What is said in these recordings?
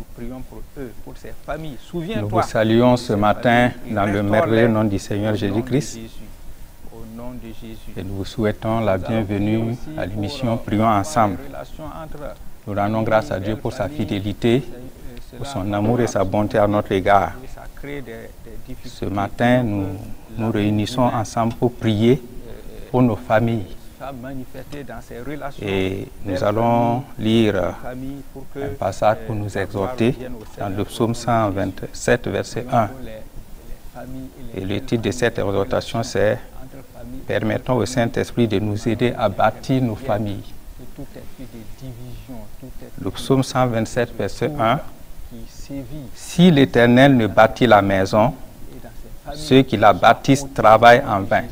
nous prions pour eux, pour ces familles. Nous vous Souviens-toi. saluons ce matin dans le merveilleux nom du Seigneur Jésus-Christ Au nom de Jésus. et nous vous souhaitons la Nous allons prier bienvenue aussi à l'émission pour, Prions ensemble. les relations entre Nous rendons grâce à Dieu pour sa fidélité, pour cela, son amour et sa bonté à notre égard. ça crée des difficultés. Ce matin, nous nous réunissons ensemble pour prier pour nos familles. Ça manifester dans ces relations. Et nous des allons lire familles pour que, un passage pour nous la gloire exhorter revienne au dans Seigneur. le psaume 127, verset 1. Pour les familles Et le titre de cette exhortation, c'est entre familles, « Permettons au Saint-Esprit de nous aider à bâtir nos familles que tout esprit de division, tout ». Le psaume 127, verset 1. qui sévit Si l'Éternel ne bâtit la maison, et dans ces familles, ceux qui la bâtissent travaillent en vain.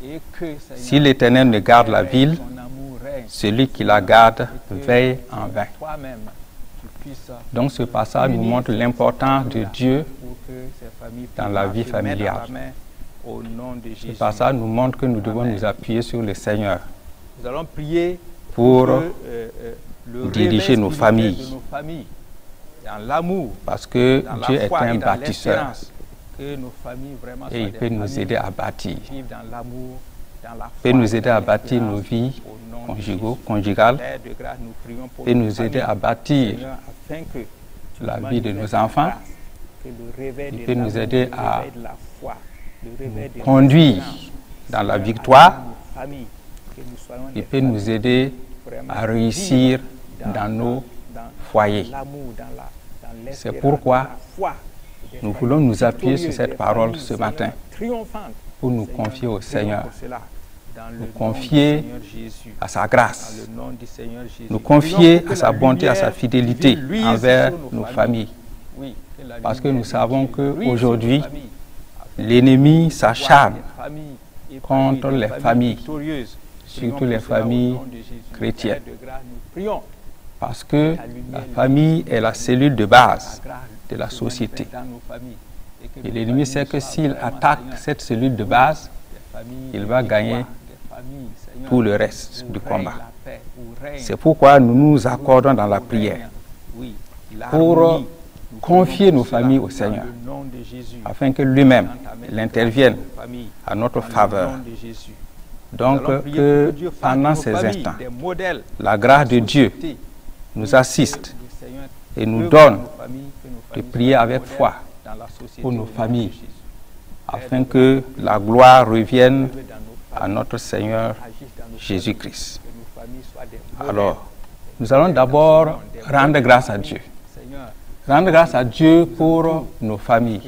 et que, Seigneur, Si l'Éternel ne garde la ville, ton amour règne, celui qui la garde veille en vain. toi-même, tu puisses Donc ce passage nous montre l'importance de Dieu. pour que ces familles dans puissent la vie se mettre familiale. à ta main au nom de Ce Jésus. passage nous montre que nous devons Amen. nous appuyer sur le Seigneur Nous allons prier pour que, le diriger réveil nos spirituel familles. de nos familles, dans l'amour, parce que dans Dieu la est foi un et dans bâtisseur l'espérance, que nos familles vraiment et soient il des peut nous familles aider à bâtir. qui vivent dans l'amour, dans la Il peut foi nous et aider dans à bâtir nos l'espérance. vies Au nom de conjugales. Père de grâce, nous prions pour Il peut nos nous aider familles, à bâtir Seigneur, afin que tu la vie de nos manifestes enfants. ta grâce, que le réveil Il de peut nous l'amour, aider le à réveil de la foi, le réveil de conduire l'espérance, dans la Seigneur, victoire. anime nos familles, que nous soyons Il des peut nous familles aider vraiment à réussir vivre dans nos dans foyers. l'amour, dans l'espérance, C'est pourquoi dans la foi, des nous familles voulons nous appuyer sur victorieuses, cette des parole familles, ce Seigneur, matin triomphantes. pour nous Seigneur, confier au nous prions Seigneur, pour cela, dans le nous nom du confier Seigneur Jésus. à sa Dans grâce, le nom du Seigneur Jésus. nous Prions confier pour que à sa la bonté, à sa lumière fidélité divine luise envers sur nos familles. Oui, que la Parce que lumière nous savons divine luise sur nos qu'aujourd'hui, familles, afin l'ennemi que s'acharne des familles épanouies, contre des les familles, victorieuses. surtout Prions les pour cela au familles nom de Jésus. chrétiennes. Père de grâce, nous prions. parce que la famille est la cellule de base La grâce de la se société. manifeste dans nos familles. que Et nos l'ennemi familles sait que soient s'il vraiment, attaque Seigneur, cette cellule de base, des familles il de va victoire, gagner des familles, Seigneur, tout le reste où du règne combat. la paix, où règne C'est pourquoi nous nous accordons dans la prière oui, pour l'harmonie. Nous confier prions nos pour cela familles au dans Seigneur, le nom de Jésus. afin que lui-même Dans ta main, il intervienne nos familles, à notre dans le faveur. nom de Jésus. Donc Nous allons prier que pour Dieu fasse pendant de nos ces familles instants, des modèles la grâce de de Dieu société. nous assiste Le Seigneur et nous œuvre donne dans nos familles, que nos de familles prier soient avec modèles foi dans la société, pour nos au nom de familles, Jésus. afin que la gloire revienne Œuvre dans nos à familles, notre Seigneur agisse dans nos Jésus-Christ. familles, que nos familles soient des modèles. Alors, nous allons d'abord rendre grâce à Dieu. Seigneur, Rendre grâce à Dieu pour nos familles.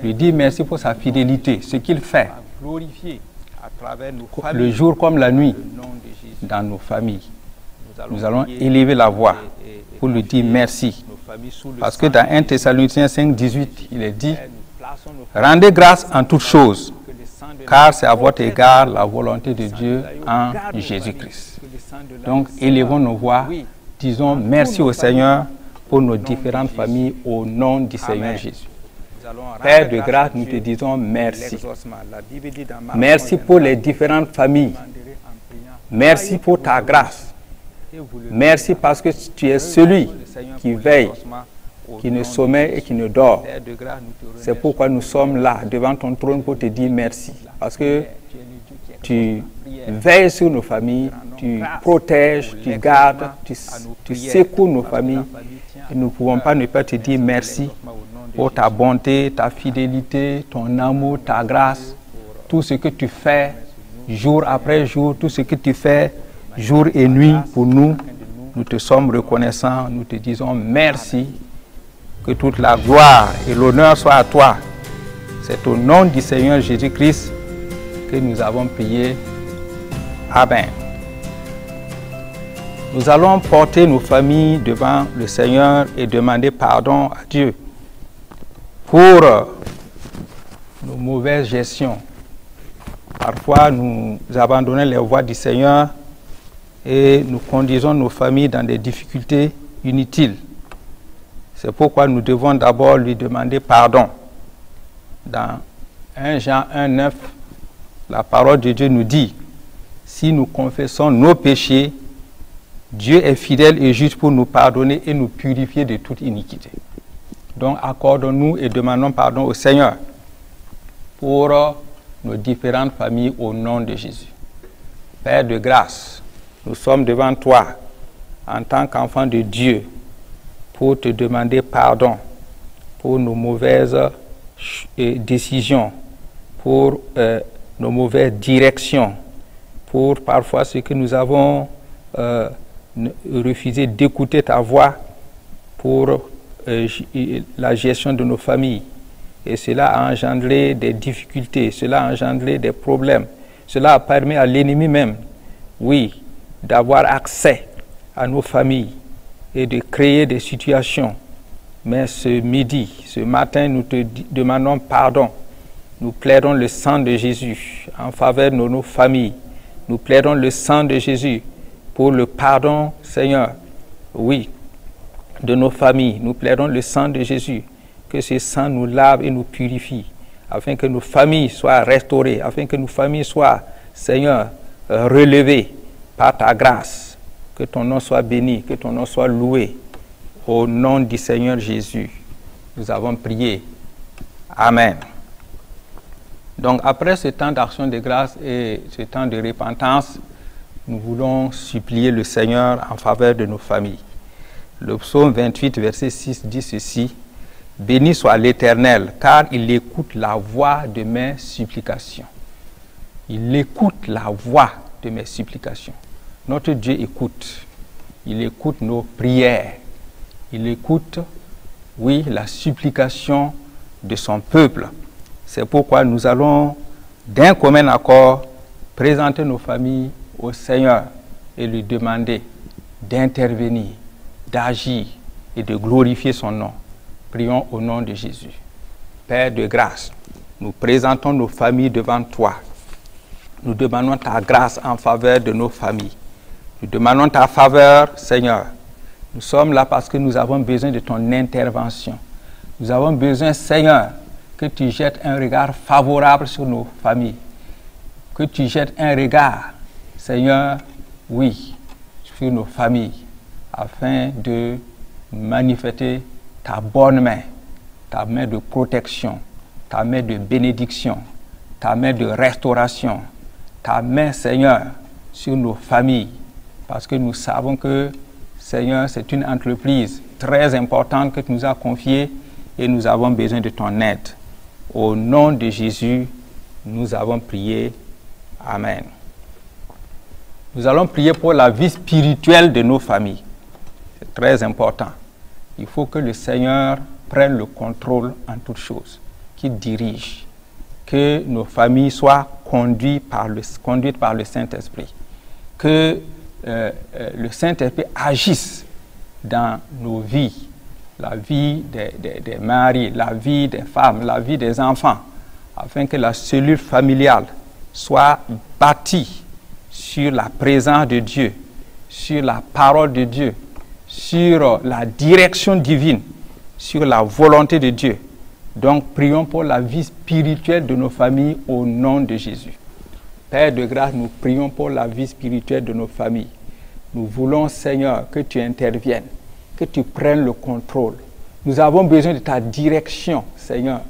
Lui dire merci pour sa fidélité, ce qu'il fait, à glorifier à travers nos le familles, jour comme la nuit, le nom de Jésus. dans nos familles. Nous allons allons prier élever la voix et pour lui dire confier merci. nos familles sous le Parce que sang dans de 1 Jésus. Thessaloniciens 5, 18, il est dit Père, nous plaçons nos familles, rendez grâce en toutes choses, que le sang de car la c'est à votre égard la volonté de Dieu en garde nos Jésus-Christ. familles, que le sang de la Donc, Seigneur, élevons nos voix, oui, disons merci au Seigneur pour nos différentes familles au nom du Seigneur Amen. Jésus. nous allons rendre Père de grâce grâce, à nous Dieu te disons pour merci. l'exaucement. La Bible dit dans Marc Merci 11, pour les différentes familles. demanderez en priant. Merci Croyez pour que ta vous grâce. et vous le Merci parce que tu es verrez. celui Le Seigneur qui pour veille, l'exaucement au qui nom ne de sommeille et Jésus. qui ne dort. Père de grâce, nous te C'est remercions. pourquoi nous sommes là devant ton trône pour te dire merci. Parce que Tu es le Dieu qui exauce tu la prière. veilles sur nos familles, tu protèges, tu gardes, tu secours nos familles. Et nous ne pouvons pas ne pas te dire merci pour ta bonté, ta fidélité, ton amour, ta grâce, tout ce que tu fais jour après jour, tout ce que tu fais jour et nuit pour nous. Nous te sommes reconnaissants, nous te disons merci, que toute la gloire et l'honneur soient à toi. C'est au nom du Seigneur Jésus-Christ que nous avons prié. Amen. Nous allons porter nos familles devant le Seigneur et demander pardon à Dieu pour nos mauvaises gestions. Parfois, nous abandonnons les voies du Seigneur et nous conduisons nos familles dans des difficultés inutiles. C'est pourquoi nous devons d'abord lui demander pardon. Dans 1 Jean 1,9, la parole de Dieu nous dit, si nous confessons nos péchés, Dieu est fidèle et juste pour nous pardonner et nous purifier de toute iniquité. Donc, accordons-nous et demandons pardon au Seigneur pour nos différentes familles au nom de Jésus. Père de grâce, nous sommes devant toi en tant qu'enfants de Dieu pour te demander pardon pour nos mauvaises décisions, pour nos mauvaises directions, pour parfois ce que nous avons refusé d'écouter ta voix pour la gestion de nos familles. Et cela a engendré des difficultés, cela a engendré des problèmes. Cela a permis à l'ennemi même, oui, d'avoir accès à nos familles et de créer des situations. Mais ce midi, ce matin, nous te demandons pardon. Nous plaidons le sang de Jésus en faveur de nos familles. Nous plaidons le sang de Jésus pour le pardon, Seigneur, oui, de nos familles. Nous plaidons le sang de Jésus, que ce sang nous lave et nous purifie, afin que nos familles soient restaurées, afin que nos familles soient, Seigneur, relevées par ta grâce. Que ton nom soit béni, que ton nom soit loué. Au nom du Seigneur Jésus, nous avons prié. Amen. Donc, après ce temps d'action de grâce et ce temps de repentance, nous voulons supplier le Seigneur en faveur de nos familles. Le psaume 28, verset 6 dit ceci: « Béni soit l'Éternel, car il écoute la voix de mes supplications. » Il écoute la voix de mes supplications. Notre Dieu écoute. Il écoute nos prières. Il écoute, oui, la supplication de son peuple. C'est pourquoi nous allons, d'un commun accord, présenter nos familles au Seigneur et lui demander d'intervenir, d'agir et de glorifier son nom. Prions au nom de Jésus. Père de grâce, nous présentons nos familles devant toi. Nous demandons ta grâce en faveur de nos familles. Nous demandons ta faveur, Seigneur. Nous sommes là parce que nous avons besoin de ton intervention. Nous avons besoin, Seigneur, que tu jettes un regard favorable sur nos familles. Que tu jettes un regard, Seigneur, oui, sur nos familles, afin de manifester ta bonne main, ta main de protection, ta main de bénédiction, ta main de restauration, ta main, Seigneur, sur nos familles, parce que nous savons que, Seigneur, c'est une entreprise très importante que tu nous as confiée et nous avons besoin de ton aide. Au nom de Jésus, nous avons prié. Amen. Nous allons prier pour la vie spirituelle de nos familles. C'est très important. Il faut que le Seigneur prenne le contrôle en toutes choses, qu'il dirige, que nos familles soient conduites par le Saint-Esprit, que le Saint-Esprit agisse dans nos vies, la vie des maris, la vie des femmes, la vie des enfants, afin que la cellule familiale soit bâtie sur la présence de Dieu, sur la parole de Dieu, sur la direction divine, sur la volonté de Dieu. Donc, prions pour la vie spirituelle de nos familles au nom de Jésus. Père de grâce, nous prions pour la vie spirituelle de nos familles. Nous voulons, Seigneur, que tu interviennes, que tu prennes le contrôle. Nous avons besoin de ta direction, Seigneur,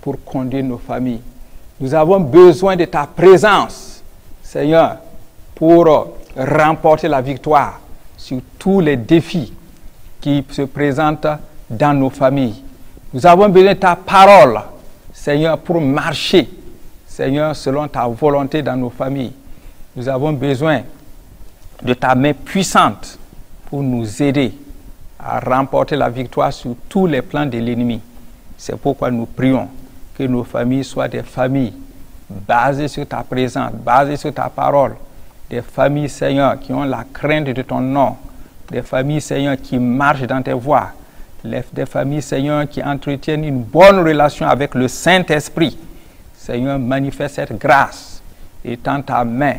pour conduire nos familles. Nous avons besoin de ta présence, Seigneur, pour remporter la victoire sur tous les défis qui se présentent dans nos familles. Nous avons besoin de ta parole, Seigneur, pour marcher, Seigneur, selon ta volonté dans nos familles. Nous avons besoin de ta main puissante pour nous aider à remporter la victoire sur tous les plans de l'ennemi. C'est pourquoi nous prions que nos familles soient des familles basées sur ta présence, basées sur ta parole, des familles, Seigneur, qui ont la crainte de ton nom, des familles, Seigneur, qui marchent dans tes voies, des familles, Seigneur, qui entretiennent une bonne relation avec le Saint-Esprit. Seigneur, manifeste cette grâce, étends ta main,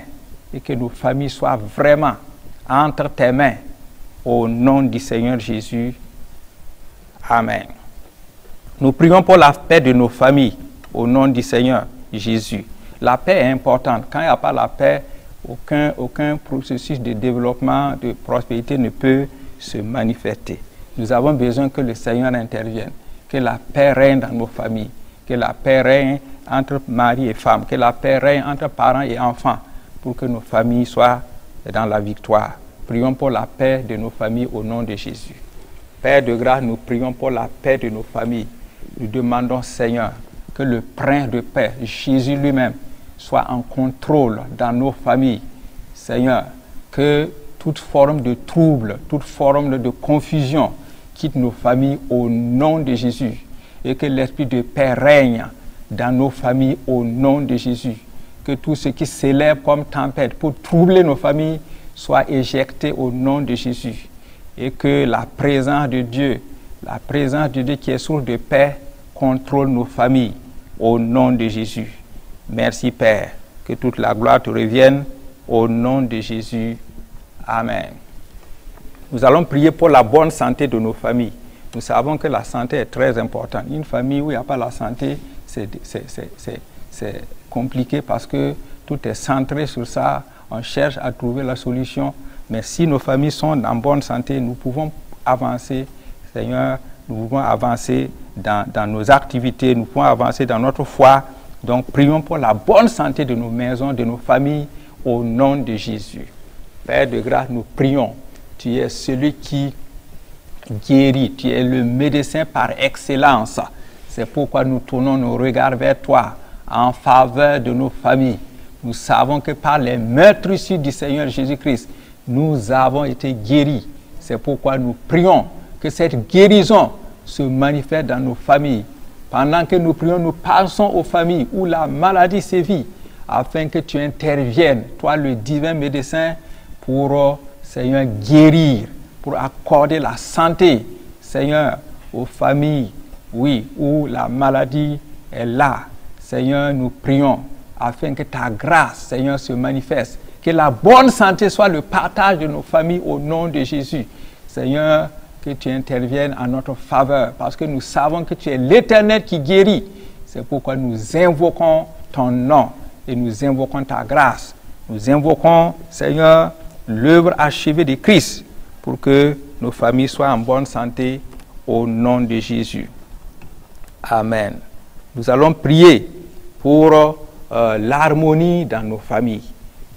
et que nos familles soient vraiment entre tes mains, au nom du Seigneur Jésus. Amen. Nous prions pour la paix de nos familles, au nom du Seigneur Jésus. La paix est importante. Quand il n'y a pas la paix, aucun processus de développement, de prospérité ne peut se manifester. Nous avons besoin que le Seigneur intervienne, que la paix règne dans nos familles, que la paix règne entre mari et femme, que la paix règne entre parents et enfants, pour que nos familles soient dans la victoire. Prions pour la paix de nos familles au nom de Jésus. Père de grâce, nous prions pour la paix de nos familles. Nous demandons, Seigneur, que le prince de paix, Jésus lui-même, soit en contrôle dans nos familles. Seigneur, que toute forme de trouble, toute forme de confusion quitte nos familles au nom de Jésus. Et que l'esprit de paix règne dans nos familles au nom de Jésus. Que tout ce qui s'élève comme tempête pour troubler nos familles soit éjecté au nom de Jésus. Et que la présence de Dieu qui est source de paix, contrôle nos familles au nom de Jésus. Merci Père, que toute la gloire te revienne au nom de Jésus. Amen. Nous allons prier pour la bonne santé de nos familles. Nous savons que la santé est très importante. Une famille où il n'y a pas la santé, c'est compliqué parce que tout est centré sur ça. On cherche à trouver la solution. Mais si nos familles sont en bonne santé, nous pouvons avancer, Seigneur, nous pouvons avancer dans nos activités, nous pouvons avancer dans notre foi. Donc, prions pour la bonne santé de nos maisons, de nos familles, au nom de Jésus. Père de grâce, nous prions. Tu es celui qui guérit, tu es le médecin par excellence. C'est pourquoi nous tournons nos regards vers toi en faveur de nos familles. Nous savons que par les meurtrissures du Seigneur Jésus-Christ, nous avons été guéris. C'est pourquoi nous prions que cette guérison se manifeste dans nos familles. Pendant que nous prions, nous passons aux familles où la maladie sévit, afin que tu interviennes, toi le divin médecin, pour, Seigneur, guérir, pour accorder la santé, Seigneur, aux familles, oui, où la maladie est là. Seigneur, nous prions, afin que ta grâce, Seigneur, se manifeste. Que la bonne santé soit le partage de nos familles au nom de Jésus. Seigneur, que tu interviennes en notre faveur, parce que nous savons que tu es l'Éternel qui guérit. C'est pourquoi nous invoquons ton nom et nous invoquons ta grâce. Nous invoquons, Seigneur, l'œuvre achevée de Christ pour que nos familles soient en bonne santé au nom de Jésus. Amen. Nous allons prier pour l'harmonie dans nos familles.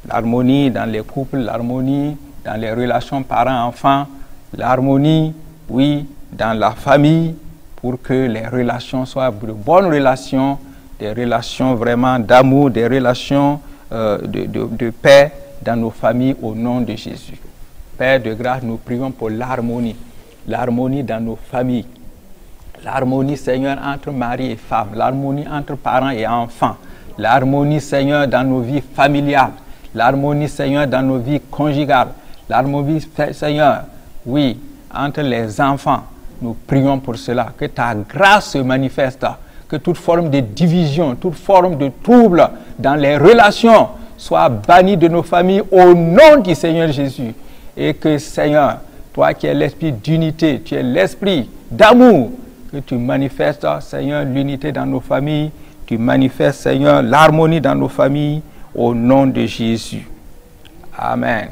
L'harmonie dans les couples, l'harmonie dans les relations parents-enfants, l'harmonie, oui, dans la famille, pour que les relations soient de bonnes relations, des relations vraiment d'amour, des relations de paix dans nos familles au nom de Jésus. Père de grâce, nous prions pour l'harmonie dans nos familles, l'harmonie, Seigneur, entre mari et femme, l'harmonie entre parents et enfants, l'harmonie, Seigneur, dans nos vies familiales, l'harmonie, Seigneur, dans nos vies conjugales, l'harmonie, Seigneur, oui, entre les enfants. Nous prions pour cela, que ta grâce se manifeste, que toute forme de division, toute forme de trouble dans les relations soit bannie de nos familles au nom du Seigneur Jésus. Et que, Seigneur, toi qui es l'esprit d'unité, tu es l'esprit d'amour, que tu manifestes, Seigneur, l'unité dans nos familles, tu manifestes, Seigneur, l'harmonie dans nos familles, au nom de Jésus. Amen.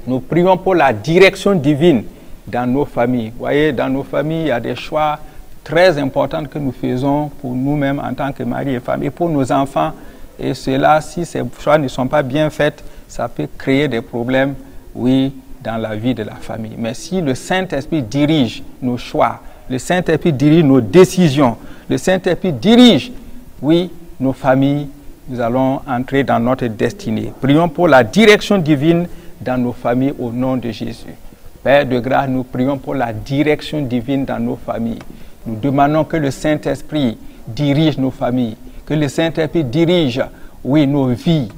Nous prions pour la direction divine dans nos familles. Vous voyez, dans nos familles, il y a des choix très importants que nous faisons pour nous-mêmes en tant que mari et femme et pour nos enfants. Et cela, si ces choix ne sont pas bien faits, ça peut créer des problèmes, oui, dans la vie de la famille. Mais si le Saint-Esprit dirige nos choix, le Saint-Esprit dirige nos décisions, le Saint-Esprit dirige, oui, nos familles, nous allons entrer dans notre destinée. Prions pour la direction divine dans nos familles au nom de Jésus. Père de grâce, nous prions pour la direction divine dans nos familles. Nous demandons que le Saint-Esprit dirige nos familles, que le Saint-Esprit dirige, oui, nos vies,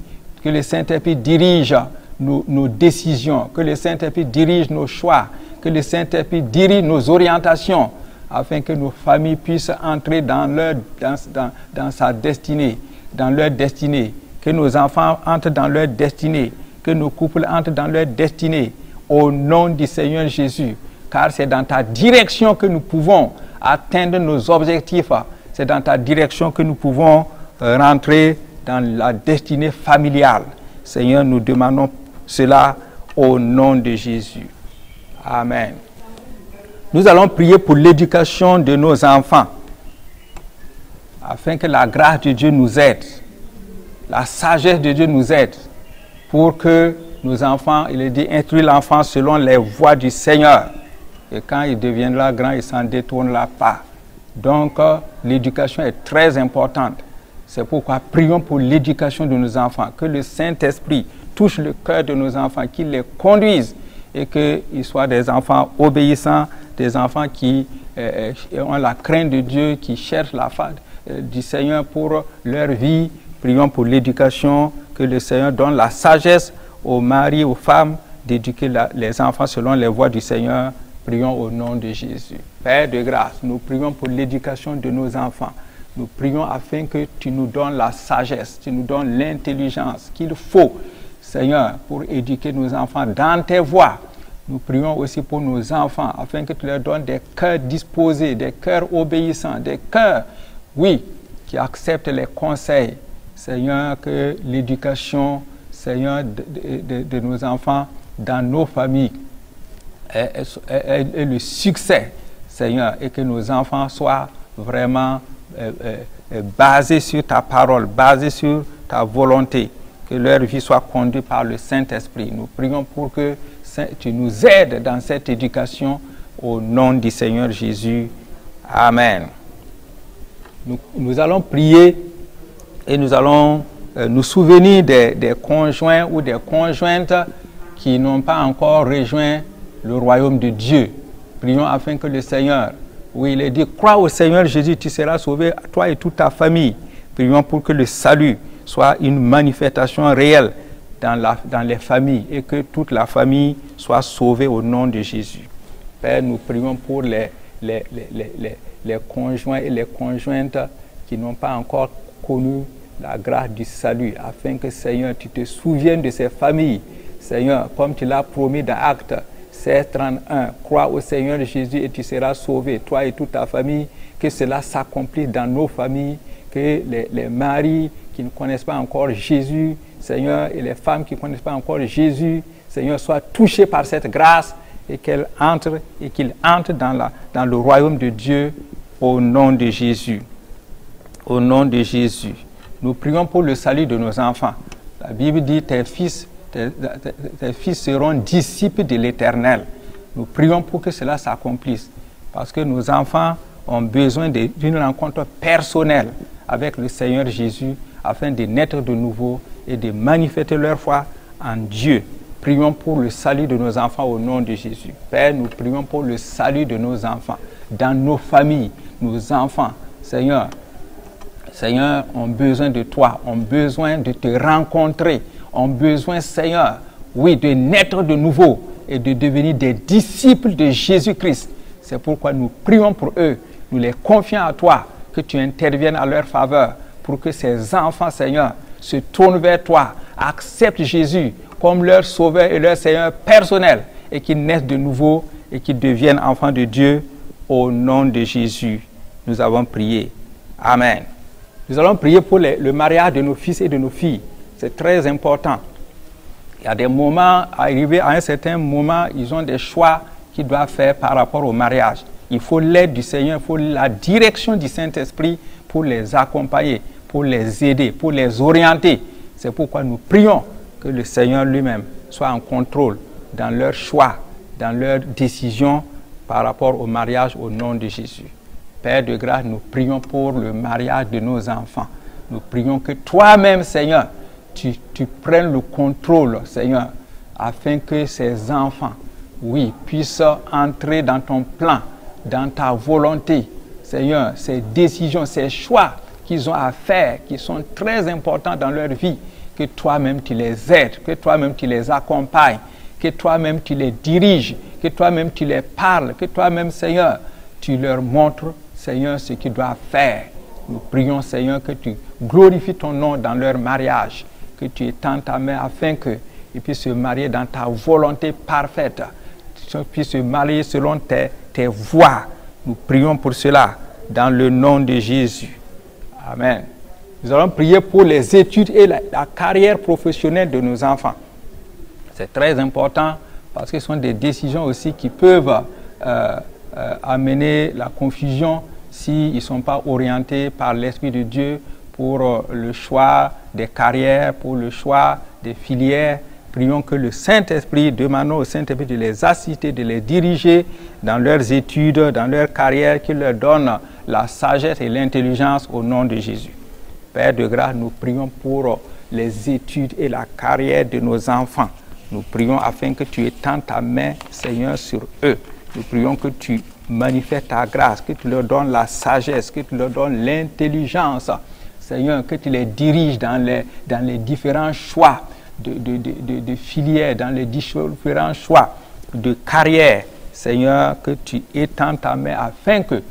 que le Saint-Esprit dirige nos décisions, que le Saint-Esprit dirige nos choix, que le Saint-Esprit dirige nos orientations, afin que nos familles puissent entrer dans sa destinée, dans leur destinée, que nos enfants entrent dans leur destinée, que nos couples entrent dans leur destinée, au nom du Seigneur Jésus, car c'est dans ta direction que nous pouvons atteindre nos objectifs, c'est dans ta direction que nous pouvons rentrer dans la destinée familiale, Seigneur, nous demandons cela au nom de Jésus. Amen. Nous allons prier pour l'éducation de nos enfants, afin que la grâce de Dieu nous aide, la sagesse de Dieu nous aide, pour que nos enfants, il est dit, instruire l'enfant selon les voies du Seigneur. Et quand il deviendra grand, il ne s'en détournera pas. Donc, l'éducation est très importante. C'est pourquoi prions pour l'éducation de nos enfants, que le Saint-Esprit touche le cœur de nos enfants, qu'il les conduise et qu'ils soient des enfants obéissants, des enfants qui ont la crainte de Dieu, qui cherchent la face du Seigneur pour leur vie. Prions pour l'éducation, que le Seigneur donne la sagesse aux maris, aux femmes, d'éduquer les enfants selon les voies du Seigneur. Prions au nom de Jésus. Père de grâce, nous prions pour l'éducation de nos enfants. Nous prions afin que tu nous donnes la sagesse, tu nous donnes l'intelligence qu'il faut, Seigneur, pour éduquer nos enfants dans tes voies. Nous prions aussi pour nos enfants, afin que tu leur donnes des cœurs disposés, des cœurs obéissants, des cœurs, oui, qui acceptent les conseils. Seigneur, que l'éducation, Seigneur, de nos enfants dans nos familles ait le succès, Seigneur, et que nos enfants soient vraiment basés sur ta parole, basés sur ta volonté, que leur vie soit conduite par le Saint-Esprit. Nous prions pour que tu nous aides dans cette éducation au nom du Seigneur Jésus. Amen. Nous allons prier et nous allons nous souvenir des conjoints ou des conjointes qui n'ont pas encore rejoint le royaume de Dieu. Prions afin que le Seigneur, oui, il est dit, crois au Seigneur Jésus, tu seras sauvé, toi et toute ta famille. Prions pour que le salut soit une manifestation réelle dans les familles et que toute la famille soit sauvée au nom de Jésus. Père, nous prions pour les conjoints et les conjointes qui n'ont pas encore connu la grâce du salut, afin que, Seigneur, tu te souviennes de ces familles. Seigneur, comme tu l'as promis dans Actes 16:31, crois au Seigneur Jésus et tu seras sauvé, toi et toute ta famille, que cela s'accomplisse dans nos familles, que les maris qui ne connaissent pas encore Jésus, Seigneur, et les femmes qui ne connaissent pas encore Jésus, Seigneur, soient touchés par cette grâce et qu'ils entrent dans le royaume de Dieu au nom de Jésus. Au nom de Jésus. Nous prions pour le salut de nos enfants. La Bible dit, tes fils seront disciples de l'Éternel. Nous prions pour que cela s'accomplisse. Parce que nos enfants ont besoin d'une rencontre personnelle avec le Seigneur Jésus afin de naître de nouveau et de manifester leur foi en Dieu. Prions pour le salut de nos enfants au nom de Jésus. Père, nous prions pour le salut de nos enfants. Dans nos familles, nos enfants, Seigneur, ont besoin de toi, ont besoin de te rencontrer, ont besoin, Seigneur, oui, de naître de nouveau et de devenir des disciples de Jésus-Christ. C'est pourquoi nous prions pour eux, nous les confions à toi, que tu interviennes à leur faveur pour que ces enfants, Seigneur, se tournent vers toi, acceptent Jésus comme leur sauveur et leur Seigneur personnel et qu'ils naissent de nouveau et qu'ils deviennent enfants de Dieu au nom de Jésus. Nous avons prié. Amen. Nous allons prier pour le mariage de nos fils et de nos filles. C'est très important. Il y a des moments, arrivés à un certain moment, ils ont des choix qu'ils doivent faire par rapport au mariage. Il faut l'aide du Seigneur, il faut la direction du Saint-Esprit pour les accompagner, pour les aider, pour les orienter. C'est pourquoi nous prions que le Seigneur lui-même soit en contrôle dans leurs choix, dans leurs décisions par rapport au mariage au nom de Jésus. Père de grâce, nous prions pour le mariage de nos enfants. Nous prions que toi-même, Seigneur, tu prennes le contrôle, Seigneur, afin que ces enfants, oui, puissent entrer dans ton plan, dans ta volonté. Seigneur, ces décisions, ces choix qu'ils ont à faire, qui sont très importants dans leur vie, que toi-même tu les aides, que toi-même tu les accompagnes, que toi-même tu les diriges, que toi-même tu les parles, que toi-même, Seigneur, tu leur montres, Seigneur, ce qu'ils doivent faire. Nous prions, Seigneur, que tu glorifies ton nom dans leur mariage, que tu étends ta main afin qu'ils puissent se marier dans ta volonté parfaite, qu'ils puissent se marier selon tes voies. Nous prions pour cela dans le nom de Jésus. Amen. Nous allons prier pour les études et la carrière professionnelle de nos enfants. C'est très important parce que ce sont des décisions aussi qui peuvent amener la confusion s'ils ne sont pas orientés par l'Esprit de Dieu pour le choix des carrières, pour le choix des filières. Prions que le Saint-Esprit, demandons au Saint-Esprit de les assister, de les diriger dans leurs études, dans leur carrière, qu'il leur donne la sagesse et l'intelligence au nom de Jésus. Père de grâce, nous prions pour les études et la carrière de nos enfants. Nous prions afin que tu étendes ta main, Seigneur, sur eux. Nous prions que tu manifestes ta grâce, que tu leur donnes la sagesse, que tu leur donnes l'intelligence. Seigneur, que tu les diriges dans les différents choix de filières, dans les différents choix de carrière. Seigneur, que tu étends ta main afin que,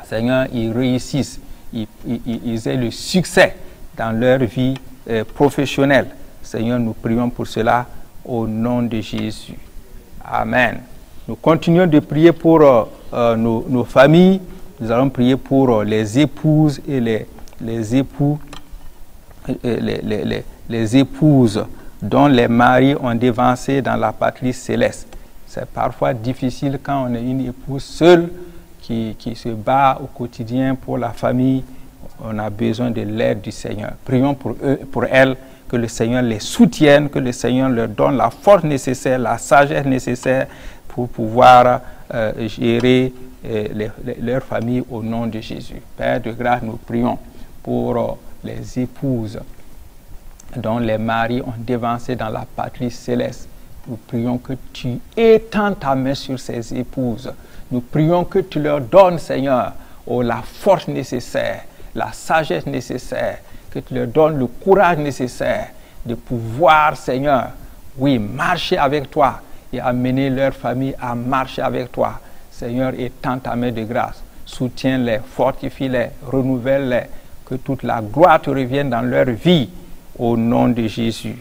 Seigneur, ils réussissent, ils aient le succès dans leur vie professionnelle. Seigneur, nous prions pour cela au nom de Jésus. Amen. Nous continuons de prier pour nos familles. Nous allons prier pour les épouses et les époux, les épouses dont les maris ont dévancé dans la patrie céleste. C'est parfois difficile quand on est une épouse seule qui se bat au quotidien pour la famille. On a besoin de l'aide du Seigneur. Prions pour eux, pour elles, que le Seigneur les soutienne, que le Seigneur leur donne la force nécessaire, la sagesse nécessaire pour pouvoir gérer leur famille au nom de Jésus. Père de grâce, nous prions pour les épouses dont les maris ont dévancé dans la patrie céleste. Nous prions que tu étends ta main sur ces épouses. Nous prions que tu leur donnes, Seigneur, la force nécessaire, la sagesse nécessaire, que tu leur donnes le courage nécessaire de pouvoir, Seigneur, oui, marcher avec toi et amener leur famille à marcher avec toi. Seigneur, étends ta main de grâce, soutiens-les, fortifie-les, renouvelle-les, que toute la gloire te revienne dans leur vie, au nom de Jésus.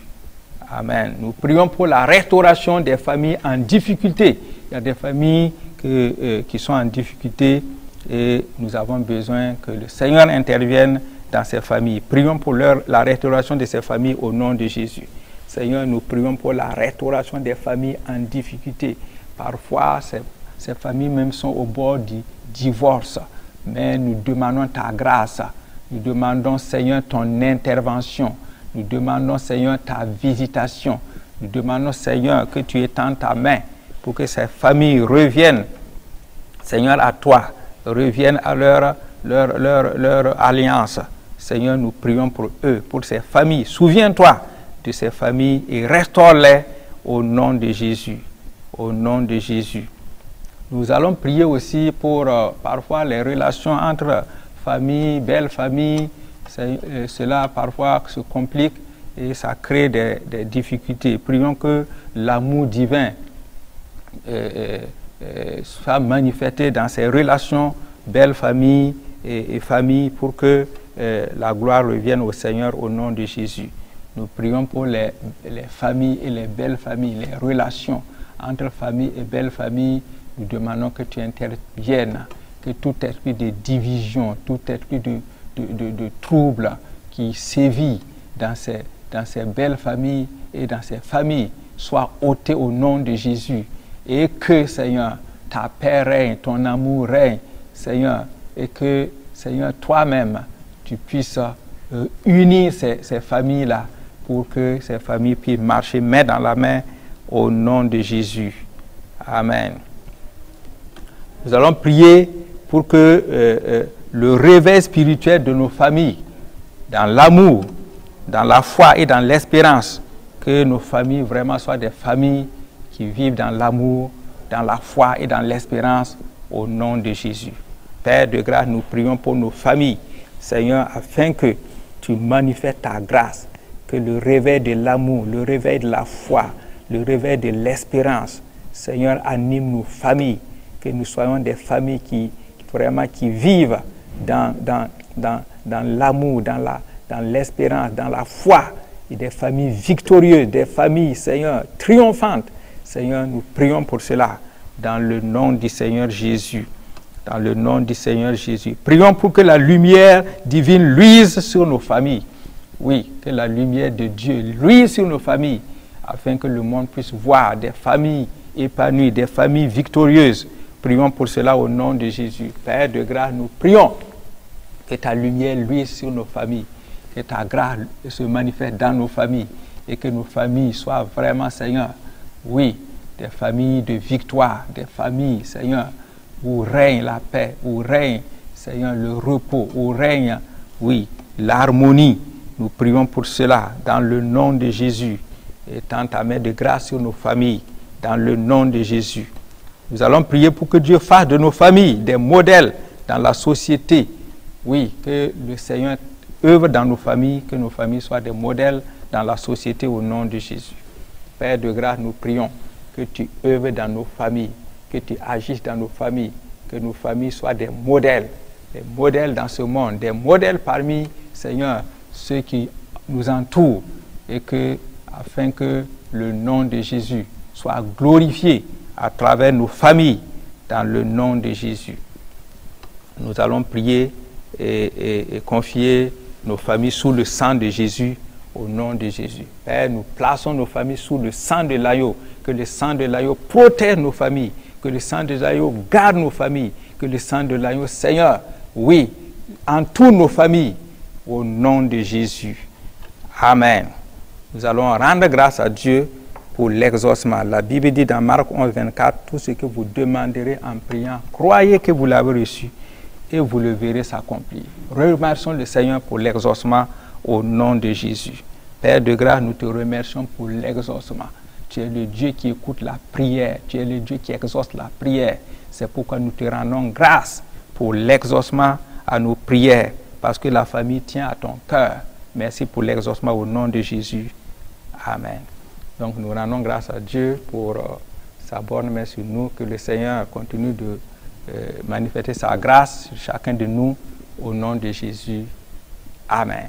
Amen. Nous prions pour la restauration des familles en difficulté. Il y a des familles qui sont en difficulté et nous avons besoin que le Seigneur intervienne dans ces familles. Prions pour la restauration de ces familles au nom de Jésus. Seigneur, nous prions pour la restauration des familles en difficulté. Parfois, ces familles même sont au bord du divorce. Mais nous demandons ta grâce. Nous demandons, Seigneur, ton intervention. Nous demandons, Seigneur, ta visitation. Nous demandons, Seigneur, que tu étendes ta main pour que ces familles reviennent, Seigneur, à toi, reviennent à leur alliance. Seigneur, nous prions pour eux, pour ces familles. Souviens-toi de ces familles et restaure-les au nom de Jésus. Au nom de Jésus. Nous allons prier aussi pour parfois les relations entre famille, belle famille. Cela parfois se complique et ça crée des difficultés. Prions que l'amour divin soit manifesté dans ces relations, belle famille et famille, pour que la gloire revienne au Seigneur au nom de Jésus. Nous prions pour les familles et les belles familles, les relations entre famille et belle famille. Nous demandons que tu interviennes, que tout esprit de division, tout esprit de trouble qui sévit dans ces belles familles et dans ces familles soit ôté au nom de Jésus. Et que, Seigneur, ta paix règne, ton amour règne, Seigneur, et que, Seigneur, toi-même, tu puisses unir ces familles-là pour que ces familles puissent marcher main dans la main au nom de Jésus. Amen. Nous allons prier pour que le réveil spirituel de nos familles, dans l'amour, dans la foi et dans l'espérance, que nos familles vraiment soient des familles qui vivent dans l'amour, dans la foi et dans l'espérance au nom de Jésus. Père de grâce, nous prions pour nos familles, Seigneur, afin que tu manifestes ta grâce, que le réveil de l'amour, le réveil de la foi, le réveil de l'espérance, Seigneur, anime nos familles, que nous soyons des familles qui vivent dans l'amour, dans l'espérance, dans la foi, et des familles victorieuses, des familles, Seigneur, triomphantes. Seigneur, nous prions pour cela, dans le nom du Seigneur Jésus. dans le nom du Seigneur Jésus. Prions pour que la lumière divine luise sur nos familles. Oui, que la lumière de Dieu luise sur nos familles, afin que le monde puisse voir des familles épanouies, des familles victorieuses. Prions pour cela au nom de Jésus. Père de grâce, nous prions que ta lumière luise sur nos familles, que ta grâce se manifeste dans nos familles et que nos familles soient vraiment, Seigneur, oui, des familles de victoire, des familles, Seigneur, où règne la paix, où règne, Seigneur, le repos, où règne, oui, l'harmonie. Nous prions pour cela dans le nom de Jésus. Étends ta main de grâce sur nos familles, dans le nom de Jésus. Nous allons prier pour que Dieu fasse de nos familles des modèles dans la société. Oui, que le Seigneur œuvre dans nos familles, que nos familles soient des modèles dans la société au nom de Jésus. Père de grâce, nous prions que tu œuvres dans nos familles, que tu agisses dans nos familles, que nos familles soient des modèles dans ce monde, des modèles parmi, Seigneur, ceux qui nous entourent, et que, afin que le nom de Jésus soit glorifié à travers nos familles, dans le nom de Jésus. Nous allons prier et confier nos familles sous le sang de Jésus, au nom de Jésus. Père, nous plaçons nos familles sous le sang de l'agneau, que le sang de l'agneau protège nos familles, que le sang de l'agneau garde nos familles, que le sang de l'agneau, Seigneur, oui, entoure nos familles, au nom de Jésus. Amen. Nous allons rendre grâce à Dieu pour l'exaucement. La Bible dit dans Marc 11, 24, tout ce que vous demanderez en priant, croyez que vous l'avez reçu et vous le verrez s'accomplir. Remercions le Seigneur pour l'exaucement au nom de Jésus. Père de grâce, nous te remercions pour l'exaucement. Tu es le Dieu qui écoute la prière. Tu es le Dieu qui exauce la prière. C'est pourquoi nous te rendons grâce pour l'exaucement à nos prières, parce que la famille tient à ton cœur. Merci pour l'exaucement au nom de Jésus. Amen. Donc nous rendons grâce à Dieu pour sa bonne main sur nous, que le Seigneur continue de manifester sa grâce sur chacun de nous au nom de Jésus. Amen.